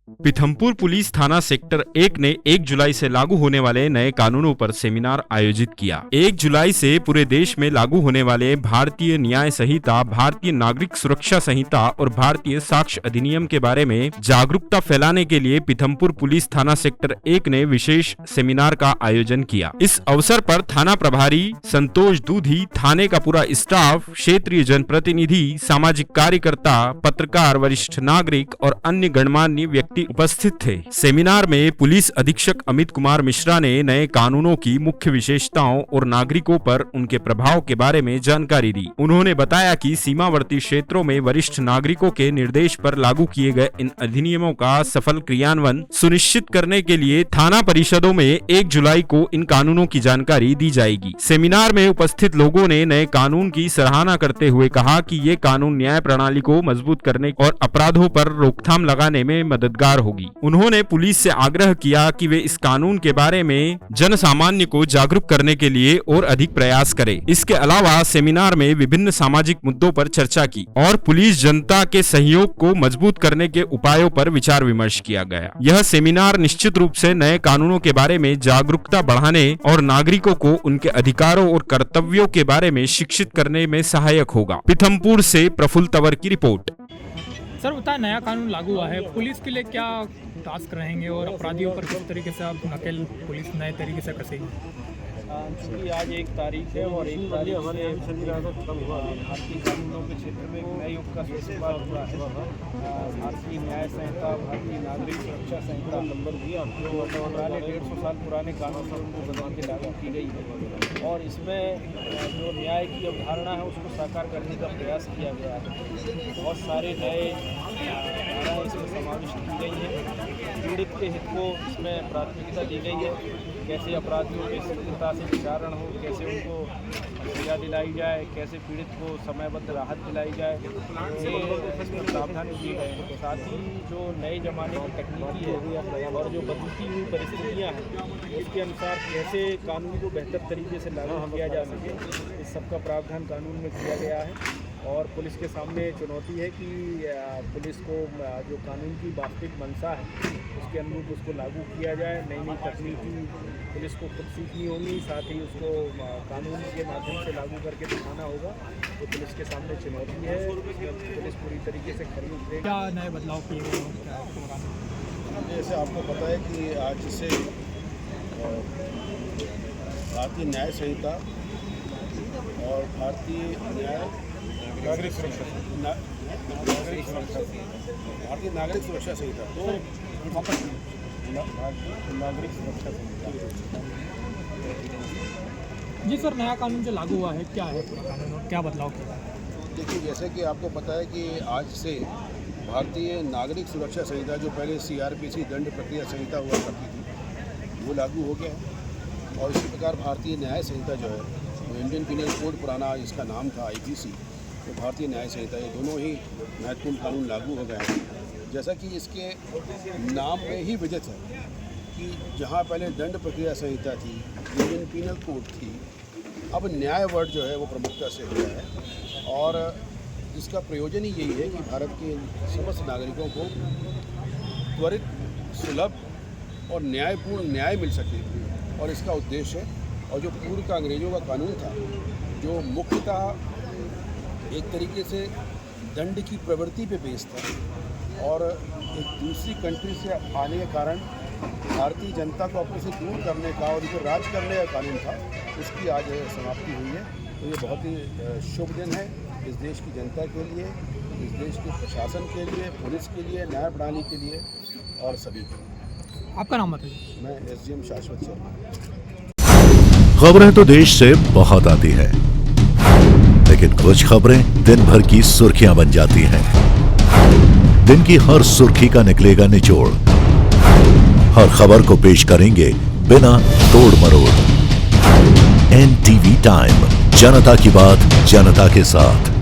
Pithampur police थाना sector 1 ने 1 जुलाई से लागू होने वाले नए कानूनों पर सेमिनार आयोजित किया। 1 जुलाई से पूरे देश में लागू होने वाले भारतीय न्याय संहिता, भारतीय नागरिक सुरक्षा संहिता और भारतीय साक्ष्य अधिनियम के बारे में जागरूकता फैलाने के लिए पीथमपुर पुलिस थाना सेक्टर 1 ने विशेष सेमिनार का आयोजन किया। इस अवसर पर थाना प्रभारी संतोष दूधी, थाने का पूरा स्टाफ, क्षेत्रीय जनप्रतिनिधि, सामाजिक कार्यकर्ता, पत्रकार, वरिष्ठ नागरिक और अन्य गणमान्य व्यक्ति उपस्थित थे। सेमिनार में पुलिस अधीक्षक अमित कुमार मिश्रा ने नए कानूनों की मुख्य विशेषताओं और नागरिकों पर उनके प्रभाव के बारे में जानकारी दी। उन्होंने बताया कि सीमावर्ती क्षेत्रों में वरिष्ठ नागरिकों के निर्देश पर लागू किए गए इन अधिनियमों का सफल क्रियान्वयन सुनिश्चित करने के लिए थाना परिषदों में 1 जुलाई को इन कानूनों की जानकारी दी जाएगी। सेमिनार में उपस्थित लोगों ने नए कानून की सराहना करते हुए कहा कि ये कानून न्याय प्रणाली को मजबूत करने और अपराधों पर रोकथाम लगाने में मददगार होगी। उन्होंने पुलिस से आग्रह किया कि वे इस कानून के बारे में जन सामान्य को जागरूक करने के लिए और अधिक प्रयास करें। इसके अलावा सेमिनार में विभिन्न सामाजिक मुद्दों पर चर्चा की और पुलिस जनता के सहयोग को मजबूत करने के उपायों पर विचार विमर्श किया गया। यह सेमिनार निश्चित रूप से नए कानूनों के बारे में जागरूकता बढ़ाने और नागरिकों को उनके अधिकारों और कर्तव्यों के बारे में शिक्षित करने में सहायक होगा। पीथमपुर से प्रफुल्ल तंवर की रिपोर्ट। सर, बताया नया कानून लागू हुआ है, पुलिस के लिए क्या टास्क रहेंगे और अपराधियों पर किस तरीके से आप नकेल पुलिस नए तरीके से कसेगी? क्योंकि आज 1 तारीख है और 1 तारीख से भारतीय कानूनों के क्षेत्र में एक नए युग का सूत्रपात हुआ है। भारतीय न्याय संहिता, भारतीय नागरिक सुरक्षा संहिता जो पुराने 150 साल पुराने कानून को बदल के लागू की गई है और इसमें जो न्याय की अवधारणा है उसको साकार करने का प्रयास किया गया है। बहुत सारे नए धाराएँ इसमें समाविष्ट की गई हैं। पीड़ित के हित को इसमें प्राथमिकता दी गई है। कैसे अपराधियों के शीघ्रता से विचारण हो, कैसे उनको सजा दिलाई जाए, कैसे पीड़ित को समयबद्ध राहत दिलाई जाए, ये इसमें प्रावधान किए गए हैं। साथ ही जो नए ज़माने की तकनीकी है और जो बदलती हुई परिस्थितियाँ हैं उसके अनुसार कैसे कानून को बेहतर तरीके से लागू किया जा सके, इस सब का प्रावधान कानून में किया गया है। और पुलिस के सामने चुनौती है कि पुलिस को जो कानून की वास्तविक मंशा है उसके अनुरूप उसको लागू किया जाए। नई नई तकनीकी पुलिस को खुद सीखनी होगी, साथ ही उसको कानून के माध्यम से लागू करके दिखाना होगा। तो पुलिस के सामने चुनौती है, पुलिस पूरी तरीके से खड़ी उतरेगी। क्या नए बदलाव किए गए हैं? जैसे आपको पता है कि आज से भारतीय न्याय संहिता और भारतीय नागरिक सुरक्षा भारतीय नागरिक सुरक्षा संहिता तो नागरिक सुरक्षा संहिता। जी सर, नया कानून जो लागू हुआ है क्या है पूरा कानून और क्या बदलाव किया है? देखिए, जैसे कि आपको पता है कि आज से भारतीय नागरिक सुरक्षा संहिता जो पहले CRPC दंड प्रक्रिया संहिता हुआ करती थी वो लागू हो गया है। और इसी प्रकार भारतीय न्याय संहिता जो है इंडियन पीनल कोड पुराना इसका नाम था IPC, तो भारतीय न्याय संहिता, ये दोनों ही महत्वपूर्ण कानून लागू हो गए हैं। जैसा कि इसके नाम में ही विदित है कि जहां पहले दंड प्रक्रिया संहिता थी, इंडियन पीनल कोड थी, अब न्याय वर्ड जो है वो प्रमुखता से हुआ है। और इसका प्रयोजन ही यही है कि भारत के समस्त नागरिकों को त्वरित, सुलभ और न्यायपूर्ण न्याय मिल सके, और इसका उद्देश्य है। और जो पूर्व का अंग्रेज़ों का कानून था जो मुख्यतः एक तरीके से दंड की प्रवृत्ति पे बेस्ड था और एक दूसरी कंट्री से आने के कारण भारतीय जनता को अपने से दूर करने का और उनको राज करने का कानून था, उसकी आज समाप्ति हुई है। तो ये बहुत ही शुभ दिन है इस देश की जनता के लिए, इस देश के प्रशासन के लिए, पुलिस के लिए, न्याय प्रणाली के लिए और सभी के लिए। आपका नाम बताइए। मैं SDM शाश्वत शर्मा। खबरें तो देश से बहुत आती है, लेकिन कुछ खबरें दिन भर की सुर्खियां बन जाती हैं। दिन की हर सुर्खी का निकलेगा निचोड़, हर खबर को पेश करेंगे बिना तोड़ मरोड़। NTV टाइम, जनता की बात जनता के साथ।